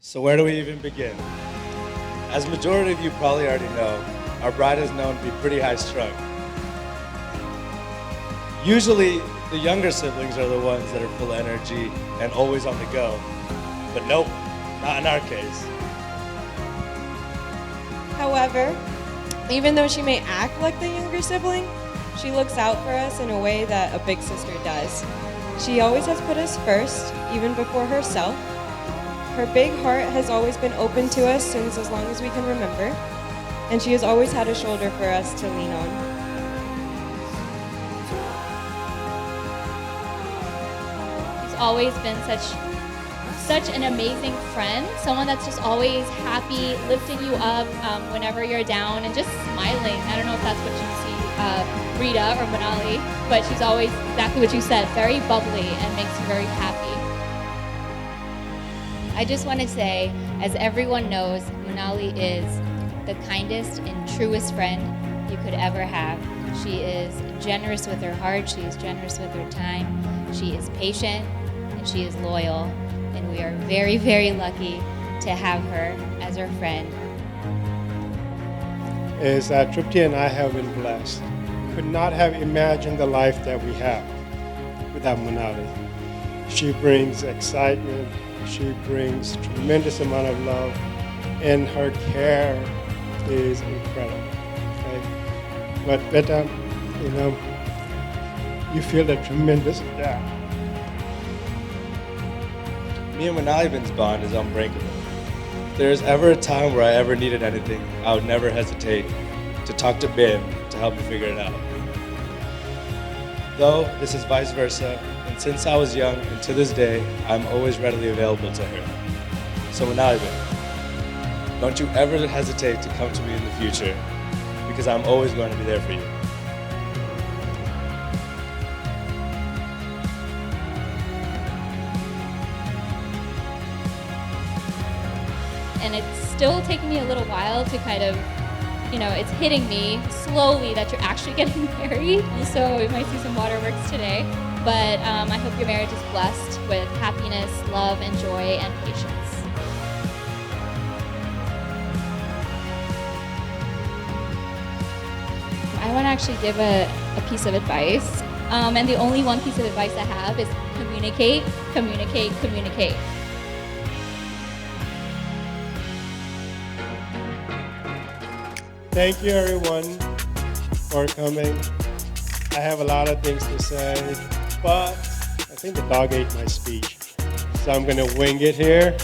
So where do we even begin? As majority of you probably already know, our bride is known to be pretty high-strung. Usually, the younger siblings are the ones that are full of energy and always on the go. But nope, not in our case. However, even though she may act like the younger sibling, she looks out for us in a way that a big sister does. She always has put us first, even before herself. Her big heart has always been open to us since as long as we can remember, and she has always had a shoulder for us to lean on. She's always been such an amazing friend, someone that's just always happy, lifting you up whenever you're down, and just smiling. I don't know if that's what you see Rita or Manali, but she's always exactly what you said, very bubbly and makes you very happy. I just want to say, as everyone knows, Manali is the kindest and truest friend you could ever have. She is generous with her heart, she is generous with her time, she is patient, and she is loyal. And we are very, very lucky to have her as our friend. Is that Tripti and I have been blessed. Could not have imagined the life that we have without Manali. She brings excitement, she brings tremendous amount of love, and her care is incredible. Okay? But Beta, you feel the tremendous gap. Me and Manali's bond is unbreakable. If there's ever a time where I ever needed anything, I would never hesitate to talk to Bim to help me figure it out. Though this is vice versa, and since I was young and to this day, I'm always readily available to her. So Manali, don't you ever hesitate to come to me in the future, because I'm always going to be there for you. And it's still taking me a little while to kind of, it's hitting me slowly that you're actually getting married. So we might see some waterworks today. But I hope your marriage is blessed with happiness, love, and joy, and patience. I want to actually give a piece of advice. And the only one piece of advice I have is communicate, communicate, communicate. Thank you, everyone, for coming. I have a lot of things to say, but I think the dog ate my speech, so I'm going to wing it here.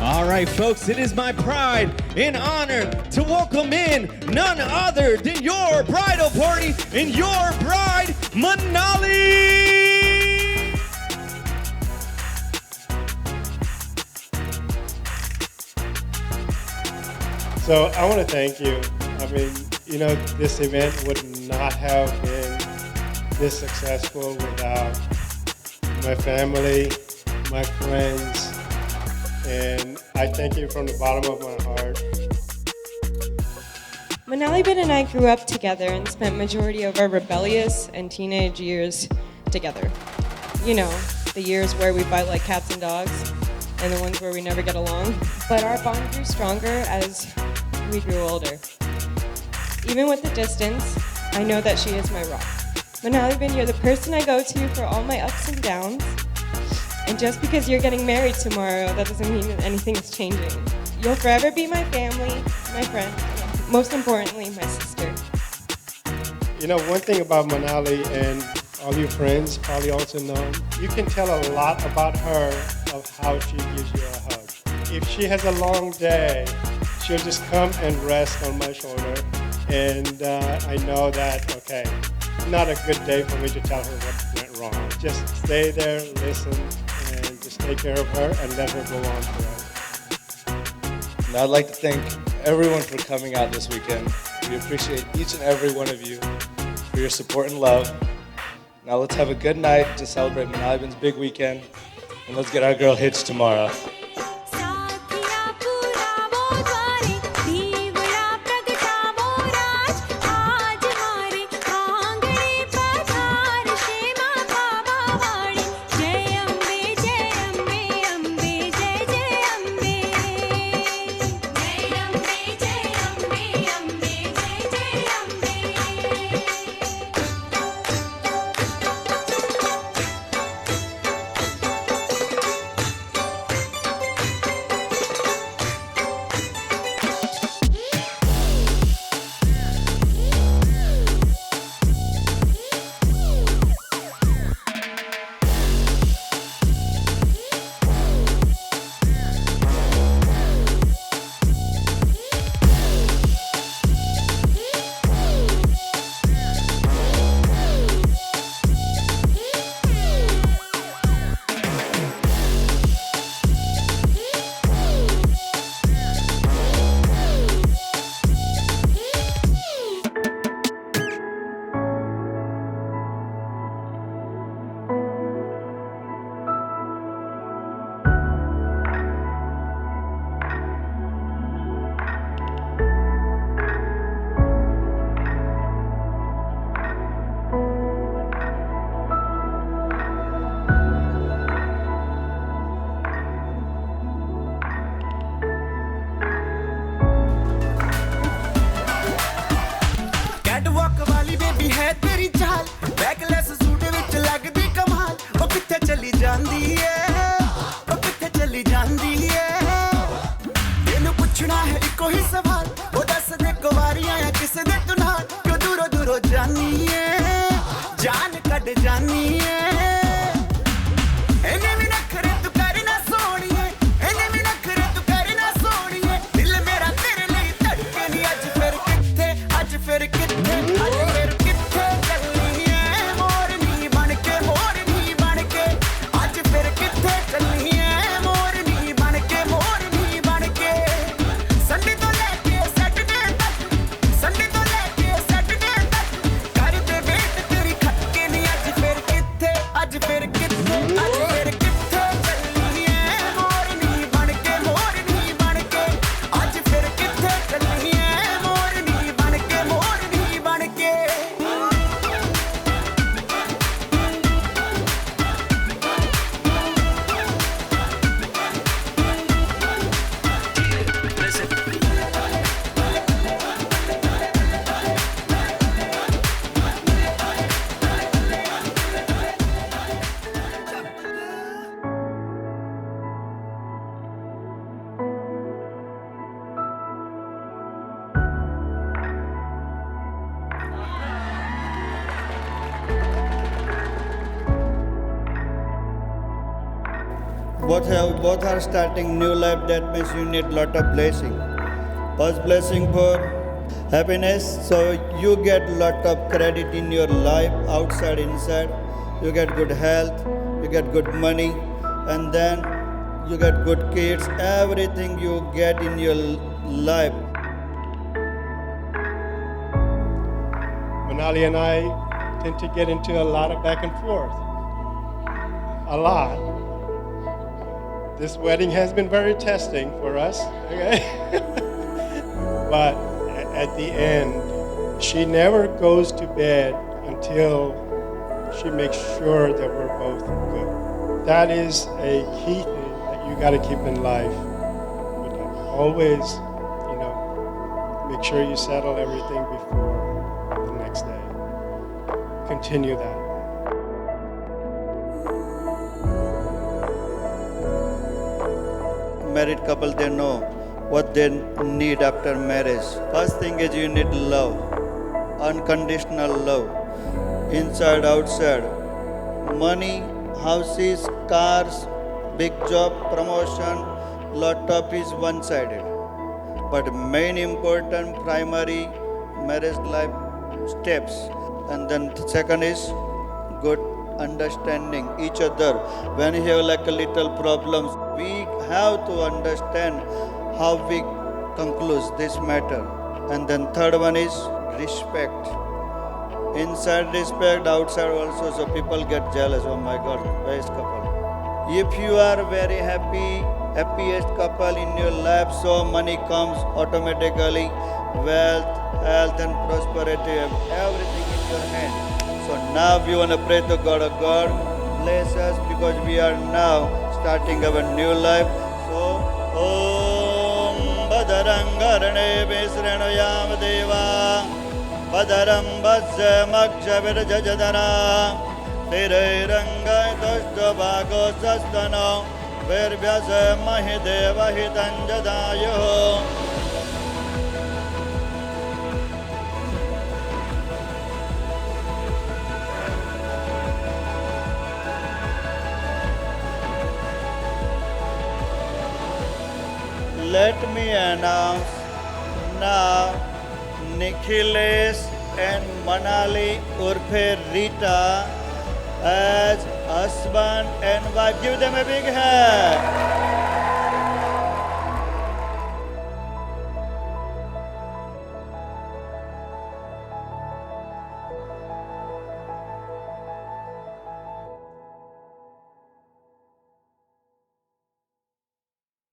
All right, folks, it is my pride and honor to welcome in none other than your bridal party and your bride, Manali! So I want to thank you. I mean, this event would not have been this successful without my family, my friends, and I thank you from the bottom of my heart. Manali and I grew up together and spent majority of our rebellious and teenage years together. The years where we fight like cats and dogs, and the ones where we never get along. But our bond grew stronger as we grew older. Even with the distance, I know that she is my rock. Manali, you're the person I go to for all my ups and downs. And just because you're getting married tomorrow, that doesn't mean that anything is changing. You'll forever be my family, my friend, and most importantly, my sister. One thing about Manali, and all your friends probably also know, you can tell a lot about her of how she gives you a hug. If she has a long day, she'll just come and rest on my shoulder, and I know that, okay, not a good day for me to tell her what went wrong. Just stay there, listen, and just take care of her and let her go on forever. And I'd like to thank everyone for coming out this weekend. We appreciate each and every one of you for your support and love. Now let's have a good night to celebrate Manali's big weekend, and let's get our girl hitched tomorrow. ਪੁੱਛਣਾ ਹੈ ਇੱਕੋ ਹੀ ਸਵਾਲ ਉਹ ਦੱਸ ਦੇ ਕੁਵਾਰੀਆਂ ਆ ਕਿਸੇ ਦੇ ਤੂੰ ਨਾਲ ਕਿਉਂ ਦੂਰੋਂ ਦੂਰੋਂ ਜਾਨੀ ਏ ਜਾਨ ਕੱਢ ਜਾਨੀ ਏ ਇਹਨੇ ਵੀ ਨਖਰੇ ਤੂੰ ਕਰ ਨਾ ਸੋਣੀਏ ਇਹਨੇ ਵੀ ਨਖਰੇ ਤੂੰ ਕਰ ਨਾ ਸੋਣੀਏ ਦਿਲ ਮੇਰਾ ਤੇਰੇ ਲਈ ਧੜਕੇ ਨਹੀਂ ਅੱਜ ਫਿਰ ਕਿੱਥੇ ਅੱਜ ਫਿਰ ਕਿੱਥੇ ਅੱਜ ਫਿਰ ਕਿੱਥੇ ਚੱਲੀ ਏ ਮੋਰਨੀ ਬਣ ਕੇ ਮੋਰਨੀ ਬਣ ਕੇ ਅੱਜ ਫਿਰ ਕਿੱਥੇ ਚੱਲੀ ਏ ਮੋਰਨੀ ਬਣ ਕੇ ਮੋਰਨੀ ਬਣ ਕੇ ਸੰਡੇ ਤੋਂ ਲੈ ਕੇ ਸੈਟਰਡੇ ਤੱਕ ਸੰਡੇ ਤੋਂ ਲੈ ਕੇ ਸੈਟਰਡੇ ਤੱਕ ਕਰਦੇ ਵੇਟ ਤੇਰੀ ਖੱਕੇ ਨਹੀਂ ਅੱਜ ਫਿਰ ਕਿੱਥੇ ਅੱਜ ਫਿਰ ਕਿੱਥੇ ਅੱਜ ਫਿਰ ਕਿੱਥੇ ਚੱਲੀ ਏ ਮੋਰਨੀ ਬਣ ਕੇ ਮੋਰਨੀ ਬਣ ਕੇ ਅੱਜ ਫਿਰ ਕਿੱਥੇ ਚੱਲੀ ਏ ਮੋਰਨੀ ਬਣ ਕੇ ਮੋਰਨੀ ਬਣ ਕੇ Both are starting new life. That means you need lot of blessing. First blessing for happiness, so you get lot of credit in your life, outside, inside. You get good health, you get good money, and then you get good kids. Everything you get in your life. Manali and I tend to get into a lot of back and forth. A lot. This wedding has been very testing for us, okay? But at the end, she never goes to bed until she makes sure that we're both good. That is a key thing that you got to keep in life. But always, make sure you settle everything before the next day. Continue that. Married couple, they know what they need after marriage. First thing is you need love, unconditional love, inside, outside. Money, houses, cars, big job, promotion, lot of is one-sided. But main important primary marriage life steps. And then second is good understanding each other. When you have like a little problems, we have to understand how we conclude this matter. And then third one is respect. Inside respect, outside also, so people get jealous. Oh my God, best couple. If you are very happy, happiest couple in your life, so money comes automatically, wealth, health and prosperity, everything in your hand. So now we want to pray to God. God bless us because we are now starting our new life. So, Om Badarangarane Visranayam Deva Badaram Basya Maksha Virjajadana Tirairangai Toshto Bhago Sastano Virvyasa Mahideva Hitanjadayo. Let me announce now Nikhilesh and Manali Urfe Rita as husband and wife. Give them a big hand.